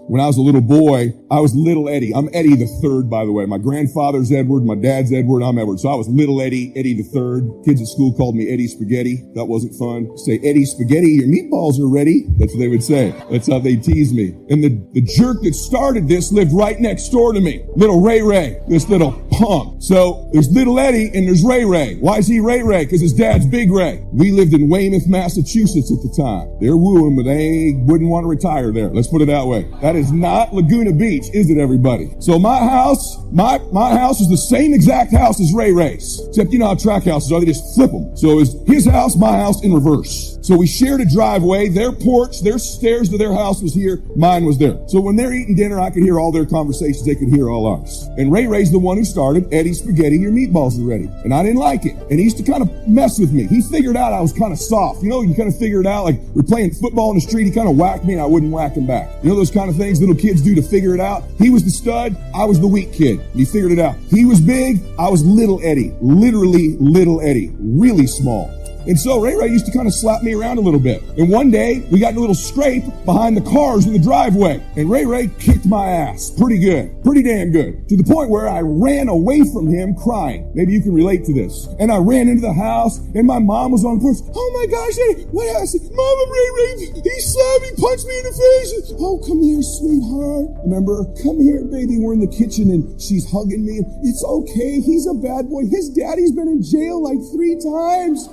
When I was a little boy, I was little Eddie. I'm Eddie the third, by the way. My grandfather's Edward, my dad's Edward, I'm Edward. So I was little Eddie, Eddie the third. Kids at school called me Eddie Spaghetti. That wasn't fun. Say, Eddie Spaghetti, your meatballs are ready. That's what they would say. That's how they tease me. And the jerk that started this lived right next door to me. Little Ray Ray, this little punk. So there's little Eddie and there's Ray Ray. Why is he Ray Ray? Because his dad's Big Ray. We lived in Weymouth, Massachusetts at the time. They're wooing, but they wouldn't want to retire there. Let's put it that way. That is not Laguna Beach, is it, everybody? So my house was the same exact house as Ray Ray's. Except you know how track houses are, they just flip them. So it was his house, my house in reverse. So we shared a driveway. Their porch, their stairs to their house was here. Mine was there. So when they're eating dinner, I could hear all their conversations. They could hear all ours. And Ray Ray's the one who started, Eddie Spaghetti, your meatballs are ready. And I didn't like it. And he used to kind of mess with me. He figured out I was kind of soft. You know, you kind of figure it out. Like we're playing football in the street. He kind of whacked me and I wouldn't whack him back. You know those kind of things little kids do to figure it out? He was the stud. I was the weak kid. And he figured it out. He was big. I was little Eddie. Literally little Eddie. Really small. And so Ray Ray used to kind of slap me around a little bit. And one day, we got in a little scrape behind the cars in the driveway. And Ray Ray kicked my ass. Pretty good. Pretty damn good. To the point where I ran away from him crying. Maybe you can relate to this. And I ran into the house, and my mom was on the porch. Oh my gosh, Eddie, what happened? Mama, Ray Ray, he slapped me, punched me in the face. Oh, come here, sweetheart. Remember? Come here, baby. We're in the kitchen, and she's hugging me. It's okay. He's a bad boy. His daddy's been in jail like 3 times.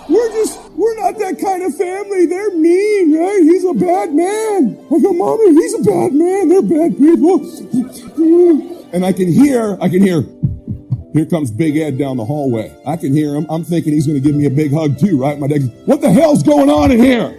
We're not that kind of family. They're mean, right? He's a bad man. I go, Mommy, he's a bad man. They're bad people. And I can hear, here comes Big Ed down the hallway. I can hear him. I'm thinking he's going to give me a big hug too, right? My dad goes, what the hell's going on in here?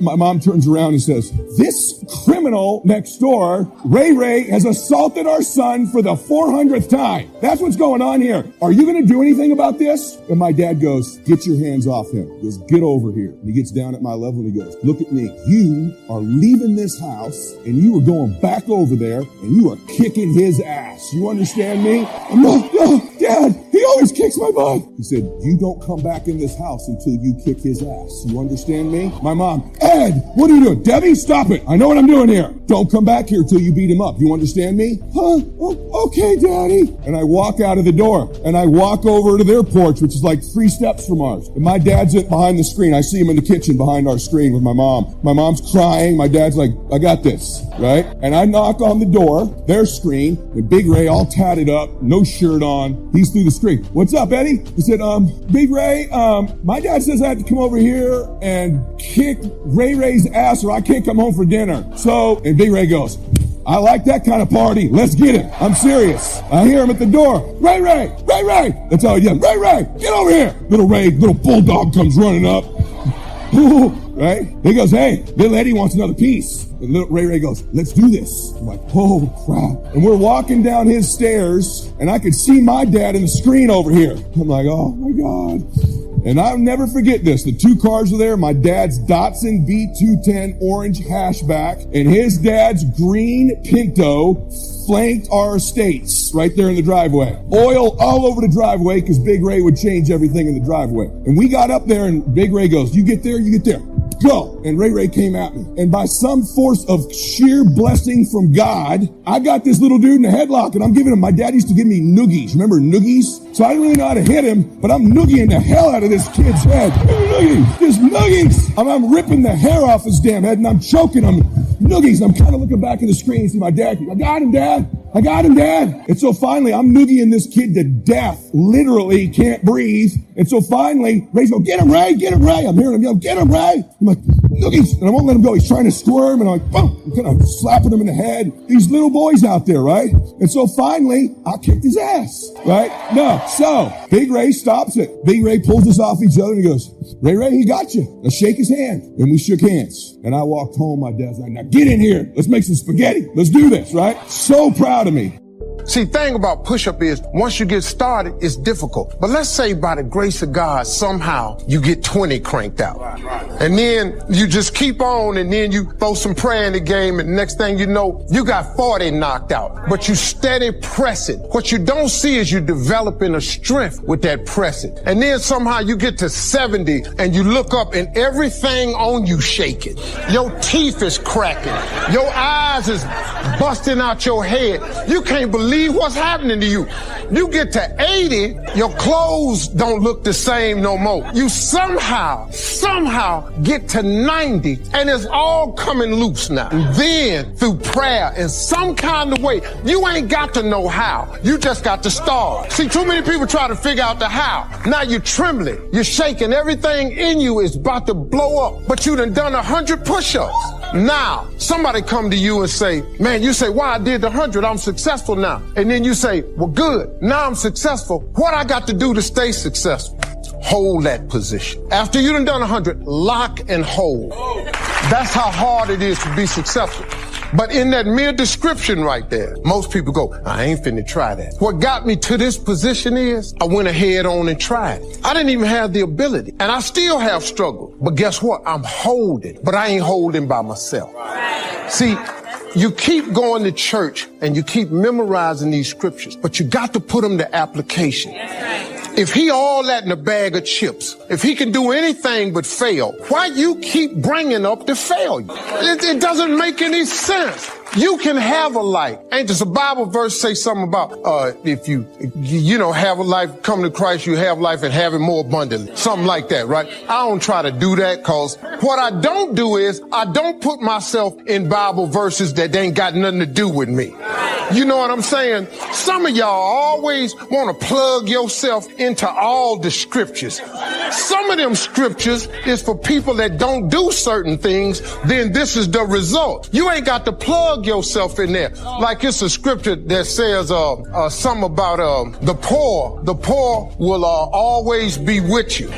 My mom turns around and says, this criminal next door, Ray Ray, has assaulted our son for the 400th time. That's what's going on here. Are you going to do anything about this? And my dad goes, get your hands off him. He goes, get over here. And he gets down at my level and he goes, look at me. You are leaving this house and you are going back over there and you are kicking his ass. You understand me? I'm like, no, Dad, he always kicks my butt. He said, you don't come back in this house until you kick his ass. You understand me? My mom, Ed, what are you doing? Debbie, stop it. I know what I'm doing here. Don't come back here till you beat him up. You understand me? Huh? Oh, okay, Daddy. And I walk out of the door and I walk over to their porch, which is like 3 steps from ours. And my dad's behind the screen. I see him in the kitchen behind our screen with my mom. My mom's crying. My dad's like, I got this, right? And I knock on the door, their screen, and Big Ray all tatted up, no shirt on. He's through the screen. What's up, Eddie? He said, Big Ray, my dad says I have to come over here and kick Ray Ray's ass or I can't come home for dinner. So, and Big Ray goes, I like that kind of party. Let's get it. I'm serious. I hear him at the door. Ray Ray, Ray Ray. That's how he yells. Ray Ray, get over here. Little Ray, little bulldog comes running up. Right? He goes, hey, little Eddie wants another piece. And little Ray Ray goes, let's do this. I'm like, oh crap. And we're walking down his stairs and I could see my dad in the screen over here. I'm like, oh my God. And I'll never forget this. The 2 cars were there. My dad's Datsun V210 orange hatchback and his dad's green Pinto flanked our estates right there in the driveway. Oil all over the driveway because Big Ray would change everything in the driveway. And we got up there and Big Ray goes, you get there, go. And Ray Ray came at me. And by some force of sheer blessing from God, I got this little dude in a headlock and I'm giving him, my dad used to give me noogies. Remember noogies? So I didn't really know how to hit him, but I'm noogieing the hell out of this kid's head. Noogies, just noogies. I'm ripping the hair off his damn head and I'm choking him. Noogies. I'm kind of looking back at the screen and see my dad. I got him, Dad. I got him, Dad. And so finally, I'm noogieing this kid to death. Literally can't breathe. And so finally, Ray's going, get him, Ray, get him, Ray. I'm hearing him yell, get him, Ray. I'm like, noogies. And I won't let him go. He's trying to squirm. And I'm like, boom. I'm kind of slapping him in the head. These little boys out there, right? And so finally, I kicked his ass, right? No. So Big Ray stops it. Big Ray pulls us off each other and he goes, Ray, he got you. Let's shake his hand. And we shook hands. And I walked home. My dad's like, now get in here. Let's make some spaghetti. Let's do this, right? So proud of me. See, thing about push-up is once you get started, it's difficult. But let's say by the grace of God, somehow you get 20 cranked out. And then you just keep on, and then you throw some prayer in the game, and the next thing you know, you got 40 knocked out. But you steady pressing. What you don't see is you developing a strength with that pressing. And then somehow you get to 70, and you look up, and everything on you shaking. Your teeth is cracking. Your eyes is busting out your head. You can't believe what's happening to you. You get to 80, your clothes don't look the same no more. You somehow get to 90, and it's all coming loose now. And then through prayer in some kind of way, you ain't got to know how. You just got to start. See, too many people try to figure out the how. Now you're trembling. You're shaking. Everything in you is about to blow up. But you done 100 push-ups. Now, somebody come to you and say, man, you say, why I did 100, I'm successful now. And then you say, well, good, now I'm successful. What I got to do to stay successful? Hold that position. After you done 100, lock and hold. That's how hard it is to be successful. But in that mere description right there, most people go, I ain't finna try that. What got me to this position is I went ahead on and tried it. I didn't even have the ability, and I still have struggle. But guess what? I'm holding, but I ain't holding by myself. See, you keep going to church and you keep memorizing these scriptures, but you got to put them to application. If he all that in a bag of chips, if he can do anything but fail, why you keep bringing up the failure? It doesn't make any sense. You can have a life. Ain't this a Bible verse say something about, if you have a life, come to Christ, you have life and have it more abundantly. Something like that, right? I don't try to do that, cause what I don't do is I don't put myself in Bible verses that ain't got nothing to do with me. You know what I'm saying? Some of y'all always want to plug yourself into all the scriptures. Some of them scriptures is for people that don't do certain things, then this is the result. You ain't got to plug yourself in there. Like it's a scripture that says something about the poor. The poor will always be with you.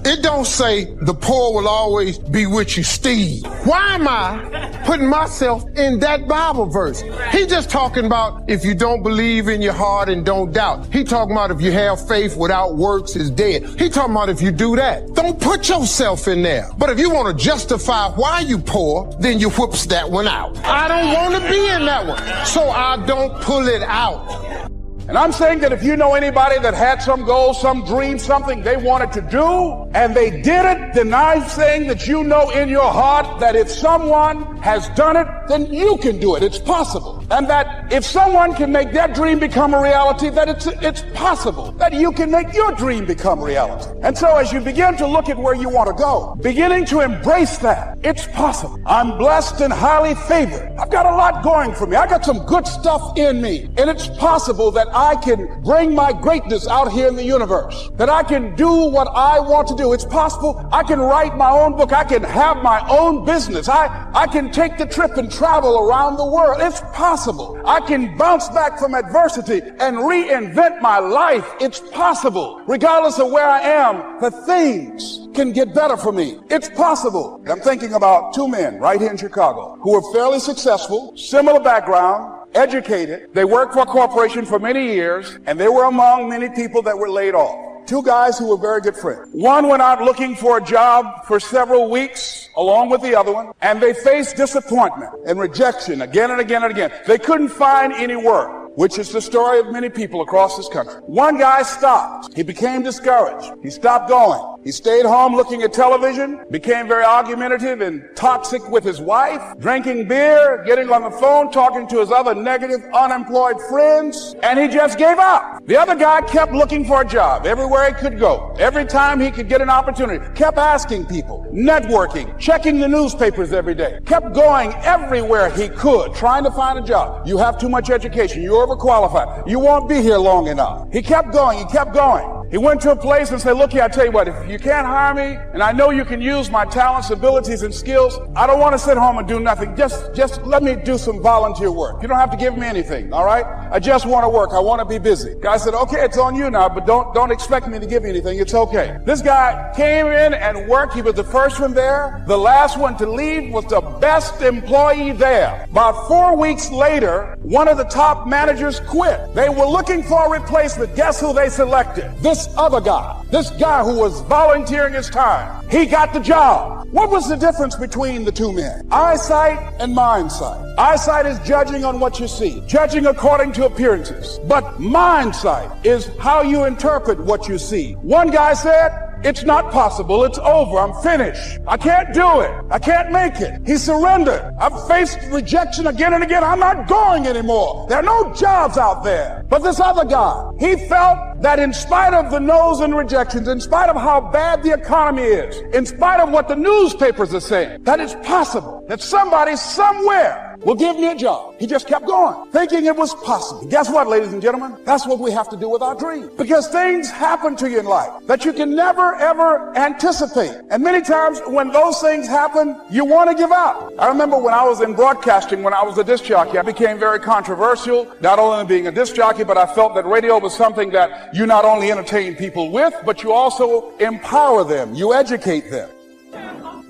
It don't say the poor will always be with you, Steve. Why am I putting myself in that Bible verse? He just talking about if you don't believe in your heart and don't doubt. He talking about if you have faith without works is dead. He talking about if you do that. Don't put yourself in there. But if you want to justify why you poor, then you whoops that one out. I don't want to be in that one, so I don't pull it out. And I'm saying that if you know anybody that had some goal, some dream, something they wanted to do, and they did it, then I'm saying that you know in your heart that if someone has done it, then you can do it. It's possible. And that if someone can make their dream become a reality, that it's possible that you can make your dream become reality. And so as you begin to look at where you want to go, beginning to embrace that, it's possible. I'm blessed and highly favored. I've got a lot going for me. I got some good stuff in me. And it's possible that I can bring my greatness out here in the universe, that I can do what I want to do. It's possible I can write my own book. I can have my own business. I can take the trip and travel around the world. It's possible. I can bounce back from adversity and reinvent my life. It's possible. Regardless of where I am, the things can get better for me. It's possible. I'm thinking about two men right here in Chicago who are fairly successful, similar background, educated. They worked for a corporation for many years, and they were among many people that were laid off. Two guys who were very good friends. One went out looking for a job for several weeks, along with the other one, and they faced disappointment and rejection again and again and again. They couldn't find any work, which is the story of many people across this country. One guy stopped. He became discouraged. He stopped going. He stayed home looking at television, became very argumentative and toxic with his wife, drinking beer, getting on the phone, talking to his other negative, unemployed friends, and he just gave up. The other guy kept looking for a job everywhere he could go. Every time he could get an opportunity, kept asking people, networking, checking the newspapers every day, kept going everywhere he could, trying to find a job. You have too much education. You're overqualified. You won't be here long enough. He kept going. He kept going. He went to a place and said, look here, I tell you what, if you can't hire me, and I know you can use my talents, abilities, and skills, I don't want to sit home and do nothing. Just let me do some volunteer work. You don't have to give me anything, all right? I just want to work. I want to be busy. Guy said, okay, it's on you now, but don't expect me to give you anything. It's okay. This guy came in and worked. He was the first one there. The last one to leave was the best employee there. About 4 weeks later, one of the top managers quit. They were looking for a replacement. Guess who they selected? This other guy. This guy who was volunteering his time. He got the job. What was the difference between the two men? Eyesight and mindsight. Eyesight is judging on what you see, judging according to appearances. But mindsight is how you interpret what you see. One guy said, it's not possible. It's over. I'm finished. I can't do it. I can't make it. He surrendered. I've faced rejection again and again. I'm not going anymore. There are no jobs out there. But this other guy, he felt that in spite of the no's and rejections, in spite of how bad the economy is, in spite of what the newspapers are saying, that it's possible that somebody somewhere will give me a job. He just kept going, thinking it was possible. Guess what, ladies and gentlemen? That's what we have to do with our dreams. Because things happen to you in life that you can never, ever anticipate. And many times when those things happen, you want to give up. I remember when I was in broadcasting, when I was a disc jockey, I became very controversial, not only being a disc jockey, but I felt that radio was something that you not only entertain people with, but you also empower them, you educate them.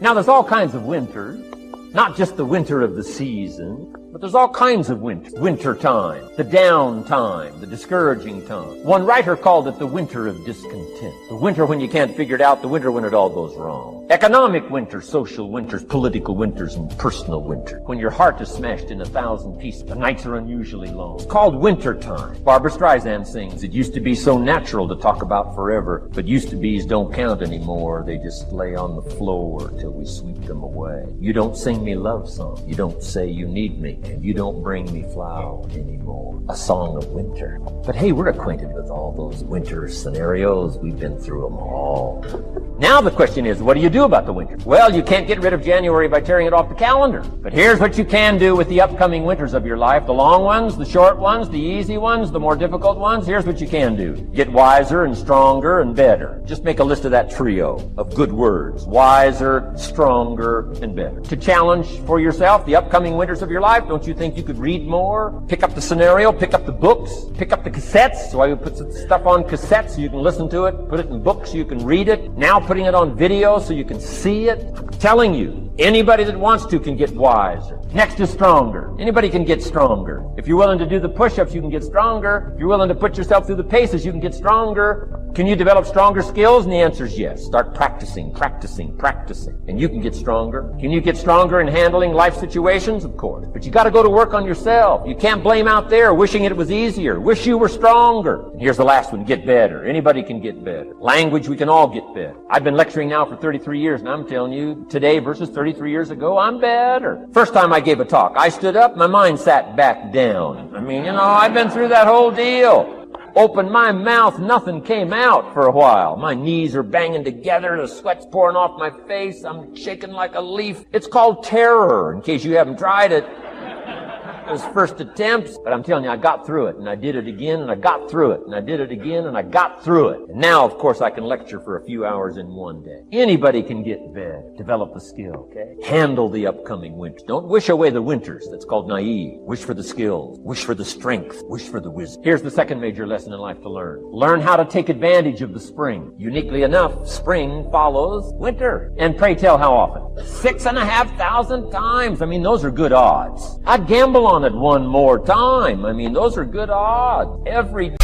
Now there's all kinds of winters. Not just the winter of the season, but there's all kinds of winter. Winter time, the down time, the discouraging time. One writer called it the winter of discontent. The winter when you can't figure it out, the winter when it all goes wrong. Economic winters, social winters, political winters, and personal winter. When your heart is smashed in 1,000 pieces, the nights are unusually long. It's called winter time. Barbra Streisand sings, it used to be so natural to talk about forever, but used to be's don't count anymore. They just lay on the floor till we sweep them away. You don't sing me love song. You don't say you need me. And you don't bring me flowers anymore. A song of winter. But hey, we're acquainted with all those winter scenarios. We've been through them all. Now the question is, what do you do about the winter? Well, you can't get rid of January by tearing it off the calendar. But here's what you can do with the upcoming winters of your life. The long ones, the short ones, the easy ones, the more difficult ones. Here's what you can do. Get wiser and stronger and better. Just make a list of that trio of good words. Wiser, stronger, and better. To challenge for yourself the upcoming winters of your life, don't you think you could read more? Pick up the scenario, pick up the books, pick up the cassettes. So I would put some stuff on cassettes so you can listen to it, put it in books so you can read it. Now putting it on video so you can see it. I'm telling you, anybody that wants to can get wiser. Next is stronger. Anybody can get stronger. If you're willing to do the push-ups, you can get stronger. If you're willing to put yourself through the paces, you can get stronger. Can you develop stronger skills? And the answer is yes. Start practicing, practicing, practicing. And you can get stronger. Can you get stronger in handling life situations? Of course. But you got to go to work on yourself. You can't blame out there wishing it was easier. Wish you were stronger. And here's the last one. Get better. Anybody can get better. Language, we can all get better. I've been lecturing now for 33 years, and I'm telling you, today versus 33 years ago, I'm better. First time I gave a talk, I stood up, my mind sat back down. I mean, I've been through that whole deal. Opened my mouth, nothing came out for a while. My knees are banging together, the sweat's pouring off my face, I'm shaking like a leaf. It's called terror, in case you haven't tried it. Those first attempts, but I'm telling you, I got through it, and I did it again, and I got through it, and I did it again, and I got through it. And now, of course, I can lecture for a few hours in one day. Anybody can get better. Develop the skill, okay? Handle the upcoming winter. Don't wish away the winters. That's called naive. Wish for the skills. Wish for the strength. Wish for the wisdom. Here's the second major lesson in life to learn. Learn how to take advantage of the spring. Uniquely enough, spring follows winter. And pray tell how often? 6,500 times. I mean, those are good odds. I'd gamble on it one more time. I mean, those are good odds. Every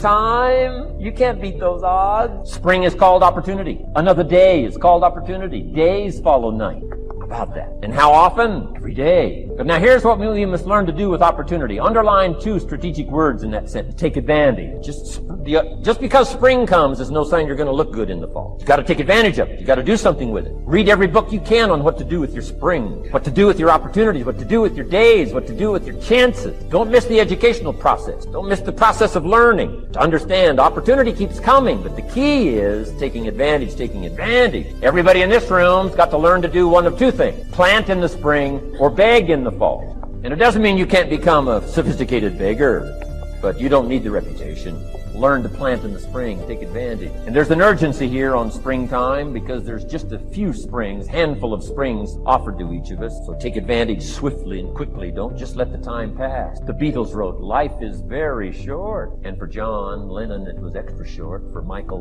Springtime, you can't beat those odds. Spring is called opportunity. Another day is called opportunity. Days follow night. About that. And how often? Every day. But now here's what we must learn to do with opportunity. Underline 2 strategic words in that sentence. Take advantage. Just because spring comes is no sign you're going to look good in the fall. You got to take advantage of it. You got to do something with it. Read every book you can on what to do with your spring, what to do with your opportunities, what to do with your days, what to do with your chances. Don't miss the educational process. Don't miss the process of learning. To understand, opportunity keeps coming, but the key is taking advantage, taking advantage. Everybody in this room's got to learn to do one of 2 things. Plant in the spring or beg in the fall. And it doesn't mean you can't become a sophisticated beggar, but you don't need the reputation. Learn to plant in the spring, take advantage. And there's an urgency here on springtime because there's just a few springs, handful of springs offered to each of us. So take advantage swiftly and quickly. Don't just let the time pass. The Beatles wrote, "Life is very short." And for John Lennon, it was extra short. For Michael...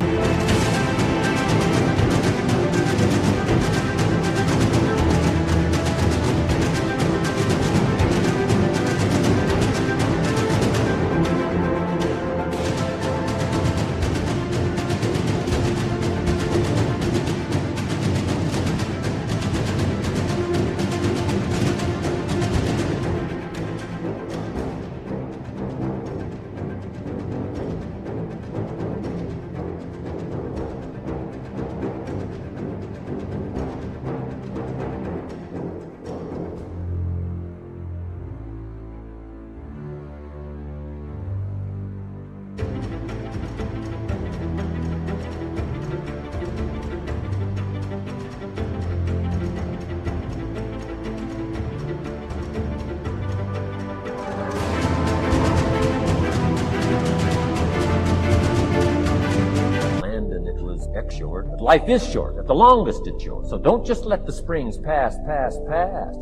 Short, but life is short. At the longest, it's short. So don't just let the springs pass.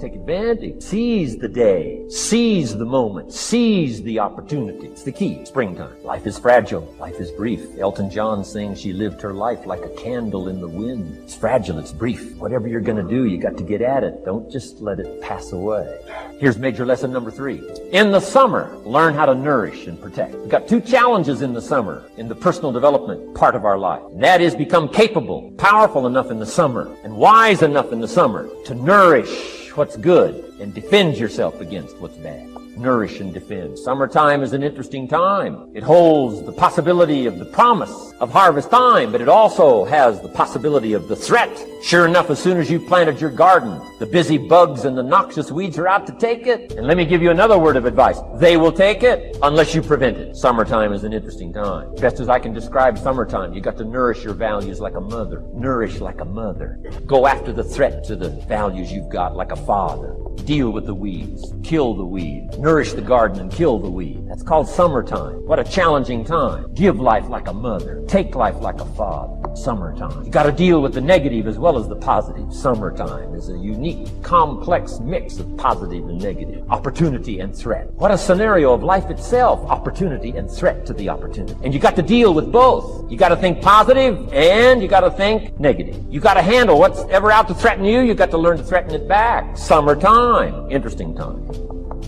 Take advantage. Seize the day. Seize the moment. Seize the opportunity. It's the key. Springtime. Life is fragile. Life is brief. Elton John sings she lived her life like a candle in the wind. It's fragile. It's brief. Whatever you're going to do, you got to get at it. Don't just let it pass away. Here's major lesson number 3. In the summer, learn how to nourish and protect. We've got 2 challenges in the summer in the personal development part of our life. And that is become capable, powerful enough in the summer, and wise enough in the summer to nourish what's good and defend yourself against what's bad. Nourish and defend. Summertime is an interesting time. It holds the possibility of the promise of harvest time, but it also has the possibility of the threat. Sure enough, as soon as you planted your garden, the busy bugs and the noxious weeds are out to take it. And let me give you another word of advice. They will take it unless you prevent it. Summertime is an interesting time. Best as I can describe summertime, you got to nourish your values like a mother. Nourish like a mother. Go after the threat to the values you've got like a father. Deal with the weeds. Kill the weed. Nourish the garden and kill the weed. That's called summertime. What a challenging time. Give life like a mother. Take life like a father. Summertime. You got to deal with the negative as well as the positive. Summertime is a unique, complex mix of positive and negative. Opportunity and threat. What a scenario of life itself. Opportunity and threat to the opportunity. And you got to deal with both. You got to think positive and you got to think negative. You got to handle what's ever out to threaten you. You got to learn to threaten it back. Summertime. Interesting time.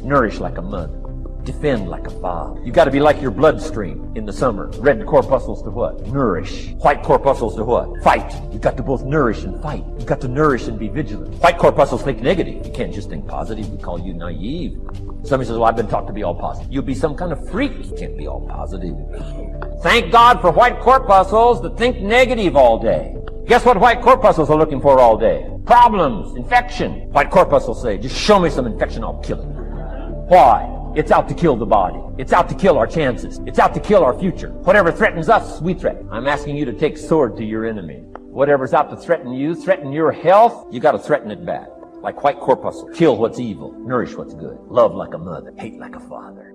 Nourish like a mother. Defend like a father. You got to be like your bloodstream in the summer. Red corpuscles to what? Nourish. White corpuscles to what? Fight. You got to both nourish and fight. You got to nourish and be vigilant. White corpuscles think negative. You can't just think positive. We call you naive. Somebody says, well, I've been taught to be all positive. You'll be some kind of freak. You can't be all positive. Thank God for white corpuscles that think negative all day. Guess what white corpuscles are looking for all day? Problems, infection. White corpuscles say, just show me some infection, I'll kill it. Why? It's out to kill the body. It's out to kill our chances. It's out to kill our future. Whatever threatens us, we threaten. I'm asking you to take sword to your enemy. Whatever's out to threaten you, threaten your health, you got to threaten it back. Like white corpuscle. Kill what's evil. Nourish what's good. Love like a mother. Hate like a father.